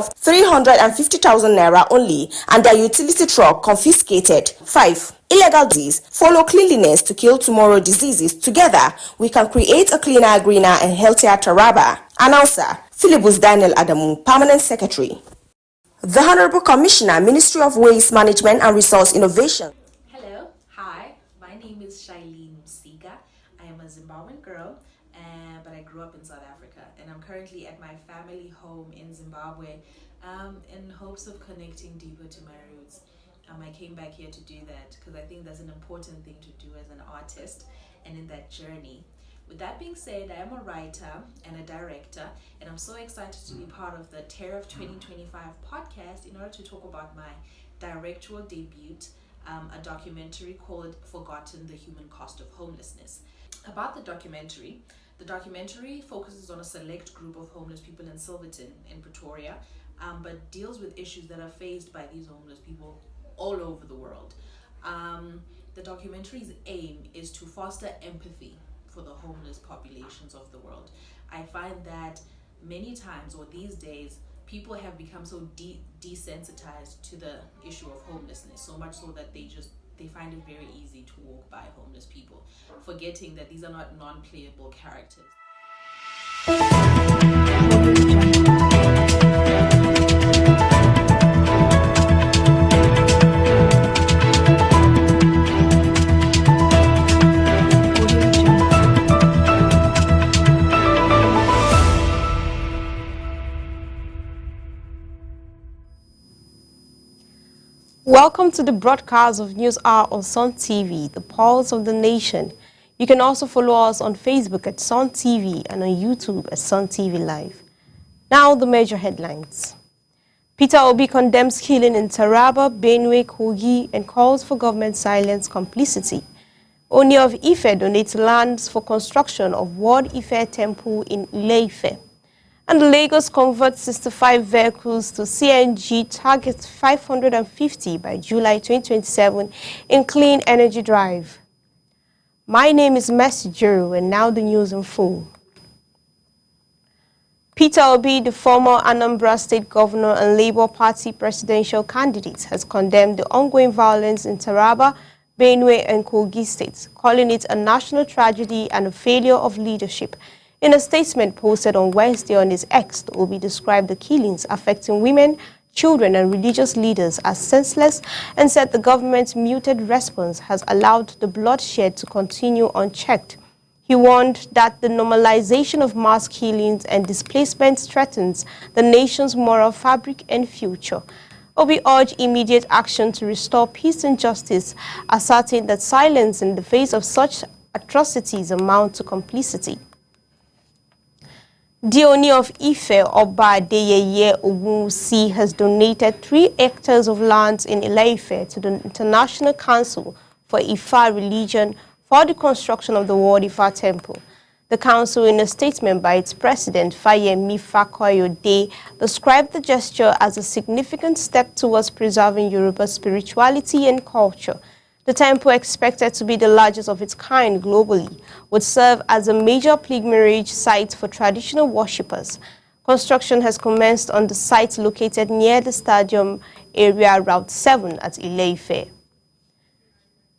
350,000 naira only and their utility truck confiscated. 5. Illegal disease. Follow cleanliness to kill tomorrow diseases. Together, we can create a cleaner, greener, and healthier Taraba. Announcer, Philibus Daniel Adamu, Permanent Secretary. The Honorable Commissioner, Ministry of Waste Management and Resource Innovation. Hello, hi, my name is Shailene Msiga. I am a Zimbabwean girl, but I grew up in South Africa, and I'm currently at my family home in Zimbabwe in hopes of connecting deeper to my roots. I came back here to do that because I think that's an important thing to do as an artist and in that journey. With that being said, I am a writer and a director, and I'm so excited to be part of the Terror of 2025 podcast in order to talk about my directorial debut, a documentary called Forgotten: The Human Cost of Homelessness. About the documentary focuses on a select group of homeless people in Silverton in Pretoria, but deals with issues that are faced by these homeless people all over the world. The documentary's aim is to foster empathy for the homeless populations of the world. I find that many times, or these days, people have become so desensitized to the issue of homelessness, so much so that they find it very easy to walk by homeless people, forgetting that these are not non-playable characters. Welcome to the broadcast of News Hour on Sun TV, the pulse of the nation. You can also follow us on Facebook at Sun TV and on YouTube at Sun TV Live. Now the major headlines. Peter Obi condemns killing in Taraba, Benue, Kogi and calls for government silence complicity. Oni of Ife donates lands for construction of World Ife Temple in Ile-Ife. And Lagos converts 65 vehicles to CNG, targets 550 by July 2027 in clean energy drive. My name is Mercy Juru, and now the news in full. Peter Obi, the former Anambra State Governor and Labour Party presidential candidate, has condemned the ongoing violence in Taraba, Benue and Kogi states, calling it a national tragedy and a failure of leadership. In a statement posted on Wednesday on his X, Obi described the killings affecting women, children and religious leaders as senseless and said the government's muted response has allowed the bloodshed to continue unchecked. He warned that the normalization of mass killings and displacement threatens the nation's moral fabric and future. Obi urged immediate action to restore peace and justice, asserting that silence in the face of such atrocities amount to complicity. The Oni of Ife, Oba Adeyeye Ogunwusi, has donated 3 hectares of land in Ile-Ife to the International Council for Ifa Religion for the construction of the World Ifa Temple. The council, in a statement by its president, Fayemi Fakoyode, described the gesture as a significant step towards preserving Yoruba spirituality and culture. The temple, expected to be the largest of its kind globally, would serve as a major pilgrimage site for traditional worshippers. Construction has commenced on the site located near the stadium area Route 7 at Ile-Ife.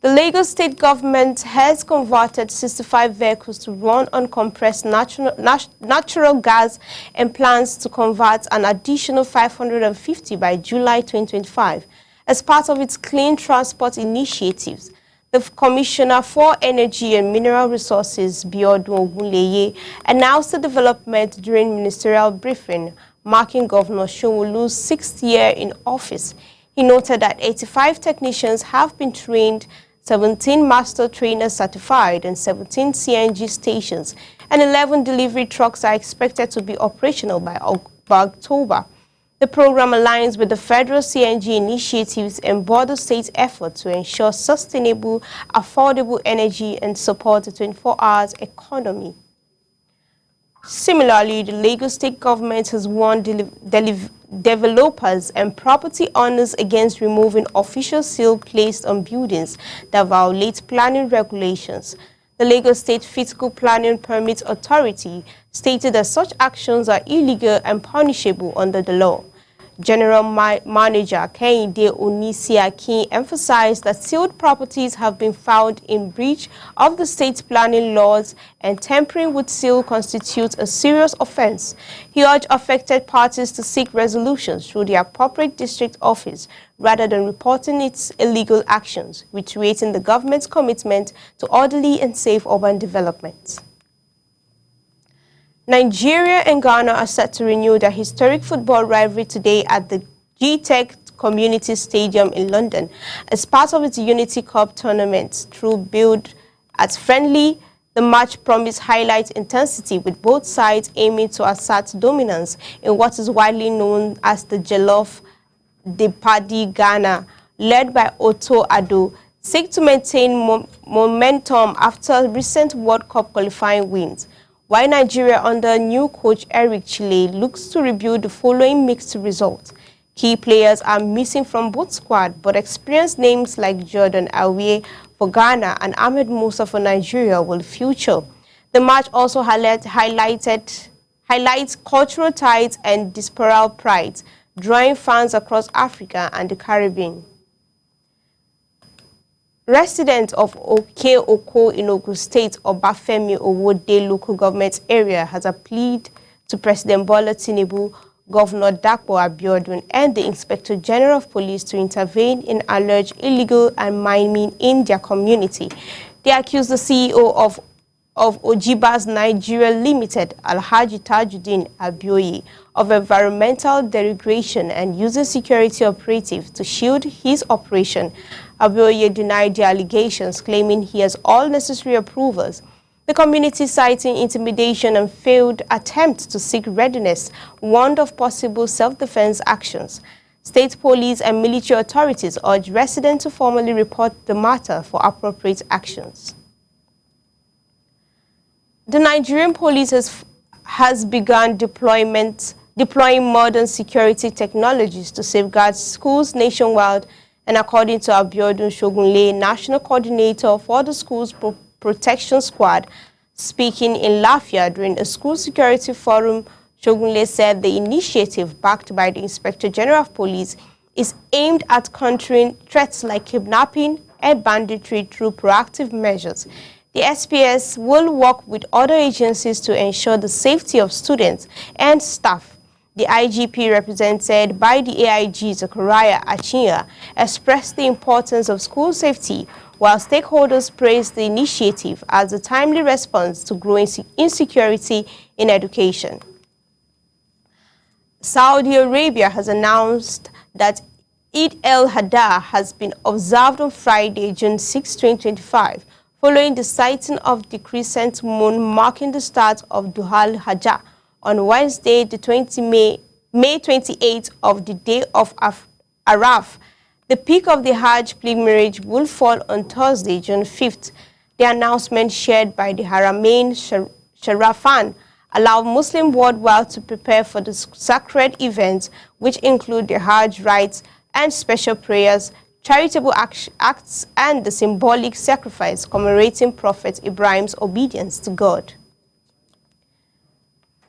The Lagos state government has converted 65 vehicles to run on compressed natural gas and plans to convert an additional 550 by July 2025. As part of its clean transport initiatives. The Commissioner for Energy and Mineral Resources, Biodun Ogunleye, announced the development during ministerial briefing, marking Governor Sanwo-Olu's 6th year in office. He noted that 85 technicians have been trained, 17 master trainers certified, and 17 CNG stations, and 11 delivery trucks are expected to be operational by October. The program aligns with the federal CNG initiatives and border state effort to ensure sustainable, affordable energy and support the 24-hour economy. Similarly, the Lagos state government has warned developers and property owners against removing official seal placed on buildings that violate planning regulations. The Lagos State Physical Planning Permit Authority stated that such actions are illegal and punishable under the law. General Manager Kehinde Onisiakin emphasized that sealed properties have been found in breach of the state's planning laws and tampering with seal constitutes a serious offense. He urged affected parties to seek resolutions through the appropriate district office rather than reporting its illegal actions, reiterating the government's commitment to orderly and safe urban development. Nigeria and Ghana are set to renew their historic football rivalry today at the G-Tech Community Stadium in London as part of its Unity Cup tournament. Through billed as friendly, the match promised highlight intensity with both sides aiming to assert dominance in what is widely known as the Jollof de Paddy Ghana, led by Otto Addo, seek to maintain momentum after recent World Cup qualifying wins. While Nigeria under new coach Eric Chile looks to rebuild the following mixed results. Key players are missing from both squads, but experienced names like Jordan Ayew for Ghana and Ahmed Musa for Nigeria will feature. The match also highlights cultural ties and diasporal pride, drawing fans across Africa and the Caribbean. Resident of Oke-Oko in Ogun State, Obafemi Owode local government area, has appealed to President Bola Tinubu, Governor Dapo Abiodun, and the Inspector General of Police to intervene in alleged illegal and mining in their community. They accuse the CEO of Ojibas Nigeria Limited, Alhaji Tajuddin Abioye, of environmental degradation and using security operatives to shield his operation. Abioye denied the allegations, claiming he has all necessary approvals. The community, citing intimidation and failed attempts to seek readiness, warned of possible self-defense actions. State police and military authorities urged residents to formally report the matter for appropriate actions. The Nigerian police has begun deploying modern security technologies to safeguard schools nationwide, and according to Abiodun Shogunle, National Coordinator for the Schools Protection Squad, speaking in Lafia during a school security forum, Shogunle said the initiative, backed by the Inspector General of Police, is aimed at countering threats like kidnapping and banditry through proactive measures. The SPS will work with other agencies to ensure the safety of students and staff. The IGP, represented by the AIG Zachariah Achinya, expressed the importance of school safety, while stakeholders praised the initiative as a timely response to growing insecurity in education. Saudi Arabia has announced that Eid al-Adha has been observed on Friday, June 6, 2025, following the sighting of the crescent moon marking the start of Dhul Hijjah on Wednesday, the May 28th of the day of Arafah. The peak of the Hajj pilgrimage will fall on Thursday, June 5th. The announcement shared by the Haramain Sharafan allowed Muslims worldwide to prepare for the sacred events, which include the Hajj rites and special prayers, charitable acts, and the symbolic sacrifice commemorating Prophet Ibrahim's obedience to God.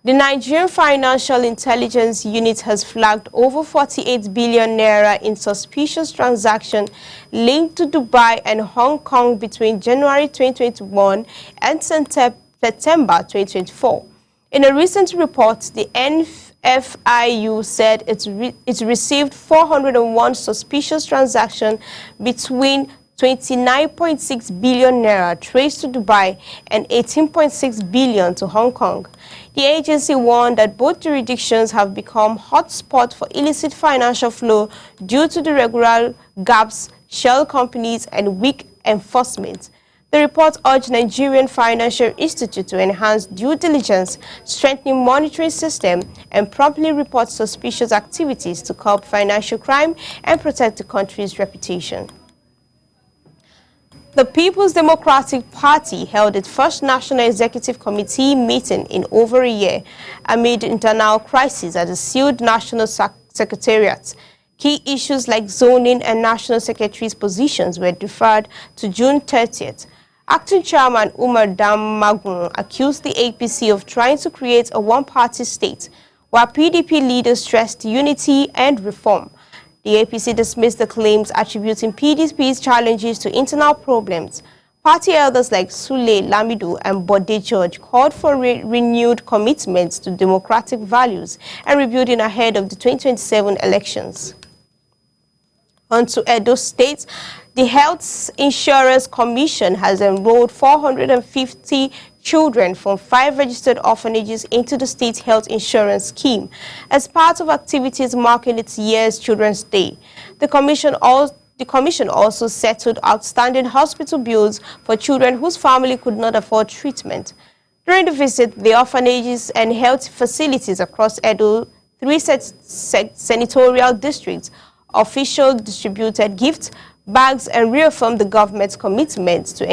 The Nigerian Financial Intelligence Unit has flagged over 48 billion naira in suspicious transactions linked to Dubai and Hong Kong between January 2021 and September 2024. In a recent report, the NFIU said it received 401 suspicious transactions between 29.6 billion naira traced to Dubai and 18.6 billion to Hong Kong. The agency warned that both jurisdictions have become hotspots for illicit financial flow due to the regular gaps, shell companies, and weak enforcement. The report urged Nigerian Financial Institute to enhance due diligence, strengthen monitoring system, and promptly report suspicious activities to curb financial crime and protect the country's reputation. The People's Democratic Party held its first National Executive Committee meeting in over a year amid internal crisis at the sealed National Secretariat. Key issues like zoning and National Secretary's positions were deferred to June 30th. Acting Chairman Umar Dam Magun accused the APC of trying to create a one-party state, while PDP leaders stressed unity and reform. The APC dismissed the claims attributing PDP's challenges to internal problems. Party elders like Sule Lamido and Bode George called for renewed commitments to democratic values and rebuilding ahead of the 2027 elections. On to Edo State, the Health Insurance Commission has enrolled 450 children from 5 registered orphanages into the state health insurance scheme as part of activities marking its year's Children's Day. The commission also settled outstanding hospital bills for children whose family could not afford treatment. During the visit, the orphanages and health facilities across Edo, 3 senatorial districts, officials distributed gifts, bags, and reaffirmed the government's commitment to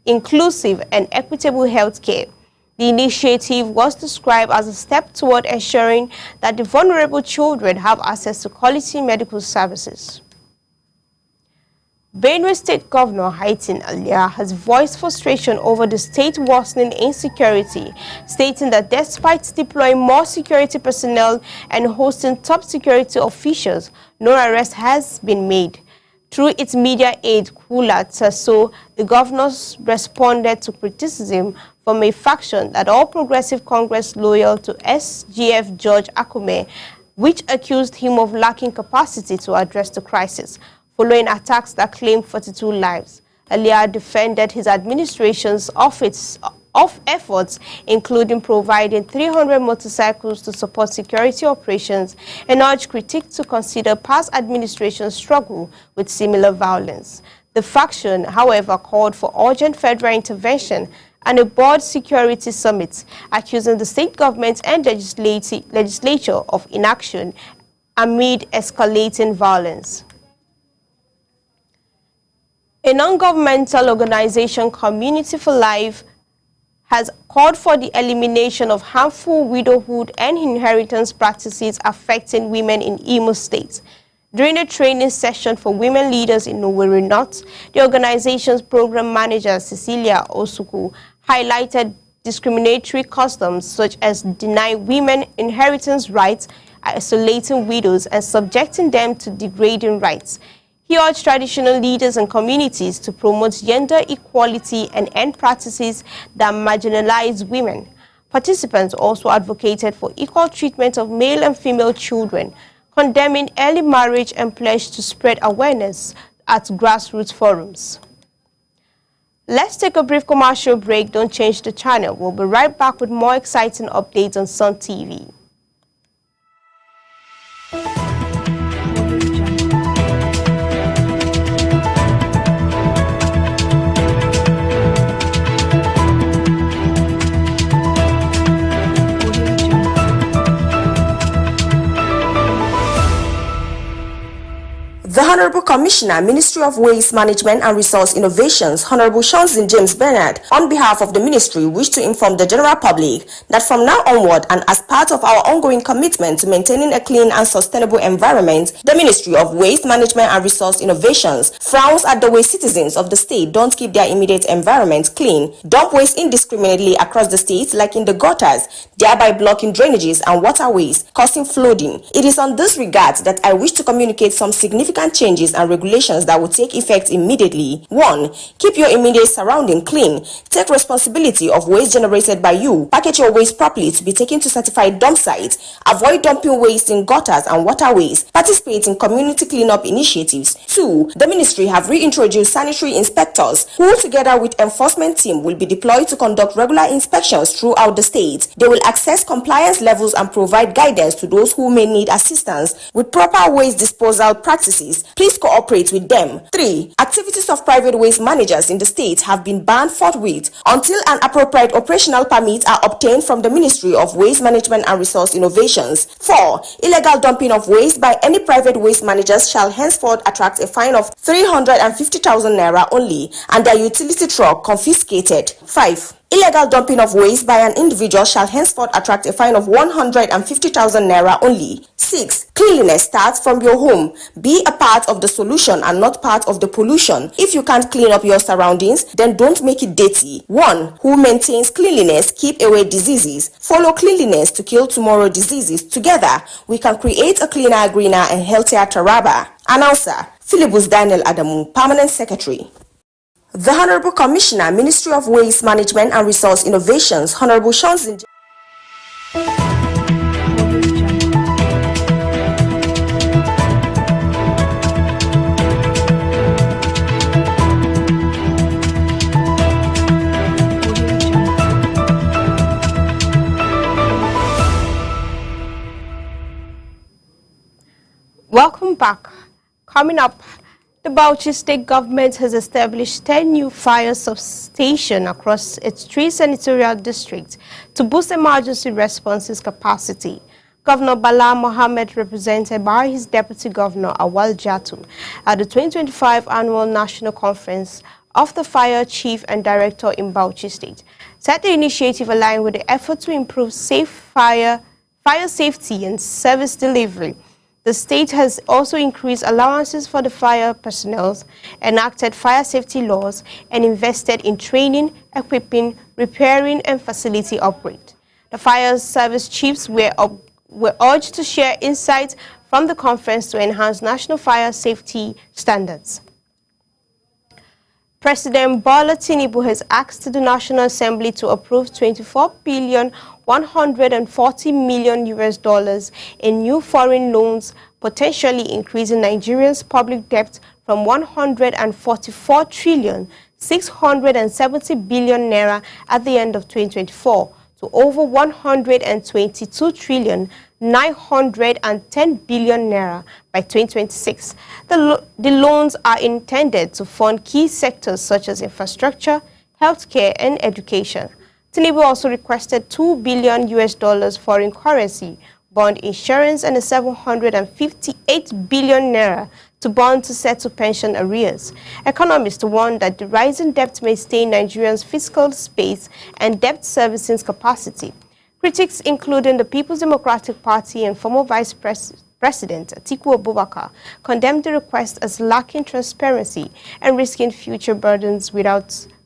inclusive and equitable health care. The initiative was described as a step toward ensuring that the vulnerable children have access to quality medical services. Benue State Governor Haitin Alia has voiced frustration over the state worsening insecurity, stating that despite deploying more security personnel and hosting top security officials, no arrest has been made. Through its media aide, Kula Tasso, the governor responded to criticism from a faction that all Progressive Congress loyal to SGF George Akume, which accused him of lacking capacity to address the crisis, following attacks that claimed 42 lives. Alia defended his administration's efforts, including providing 300 motorcycles to support security operations, and urged critics to consider past administration's struggle with similar violence. The faction, however, called for urgent federal intervention and a board security summit, accusing the state government and legislature of inaction amid escalating violence. A non-governmental organization, Community for Life, has called for the elimination of harmful widowhood and inheritance practices affecting women in Imo State. During a training session for women leaders in Owerri North, the organization's program manager, Cecilia Osuku, highlighted discriminatory customs such as denying women inheritance rights, isolating widows, and subjecting them to degrading rights. He urged traditional leaders and communities to promote gender equality and end practices that marginalize women. Participants also advocated for equal treatment of male and female children, condemning early marriage, and pledged to spread awareness at grassroots forums. Let's take a brief commercial break. Don't change the channel. We'll be right back with more exciting updates on Sun TV. The Honorable Commissioner, Ministry of Waste Management and Resource Innovations, Honorable Shonzin James Bernard, on behalf of the Ministry, wish to inform the general public that from now onward and as part of our ongoing commitment to maintaining a clean and sustainable environment, the Ministry of Waste Management and Resource Innovations frowns at the way citizens of the state don't keep their immediate environment clean, dump waste indiscriminately across the state like in the gutters, thereby blocking drainages and waterways, causing flooding. It is on this regard that I wish to communicate some significant changes and regulations that will take effect immediately. 1. Keep your immediate surrounding clean. Take responsibility of waste generated by you. Package your waste properly to be taken to certified dump sites. Avoid dumping waste in gutters and waterways. Participate in community cleanup initiatives. 2. The ministry have reintroduced sanitary inspectors who, together with enforcement team, will be deployed to conduct regular inspections throughout the state. They will assess compliance levels and provide guidance to those who may need assistance with proper waste disposal practices. Please cooperate with them. 3. Activities of private waste managers in the state have been banned forthwith until an appropriate operational permit are obtained from the Ministry of Waste Management and Resource Innovations. 4. Illegal dumping of waste by any private waste managers shall henceforth attract a fine of 350,000 naira only and their utility truck confiscated. 5. Illegal dumping of waste by an individual shall henceforth attract a fine of 150,000 naira only. 6. Cleanliness starts from your home. Be a part of the solution and not part of the pollution. If you can't clean up your surroundings, then don't make it dirty. 1. Who maintains cleanliness keep away diseases. Follow cleanliness to kill tomorrow diseases. Together, we can create a cleaner, greener, and healthier Taraba. Announcer, Philibus Daniel Adamu, Permanent Secretary. The Honorable Commissioner, Ministry of Waste Management and Resource Innovations, Honorable Shonzin. Welcome back. Coming up, the Bauchi State Government has established 10 new fire substations across its 3 senatorial districts to boost emergency responses capacity. Governor Bala Mohammed, represented by his Deputy Governor Awal Jatu at the 2025 Annual National Conference of the Fire Chief and Director in Bauchi State, said the initiative aligned with the effort to improve fire safety and service delivery. The state has also increased allowances for the fire personnel, enacted fire safety laws, and invested in training, equipping, repairing, and facility upgrade. The fire service chiefs were urged to share insights from the conference to enhance national fire safety standards. President Bola Tinubu has asked the National Assembly to approve $24,140 in new foreign loans, potentially increasing Nigeria's public debt from 144 trillion 670 billion naira at the end of 2024 to over 122 trillion 910 billion naira by 2026. The loans are intended to fund key sectors such as infrastructure, healthcare, and education. Tinubu also requested $2 billion foreign currency, bond insurance, and a 758 billion naira to bond to settle pension arrears. Economists warn that the rising debt may stain Nigeria's fiscal space and debt servicing capacity. Critics, including the People's Democratic Party and former Vice President Atiku Abubakar, condemned the request as lacking transparency and risking future burdens without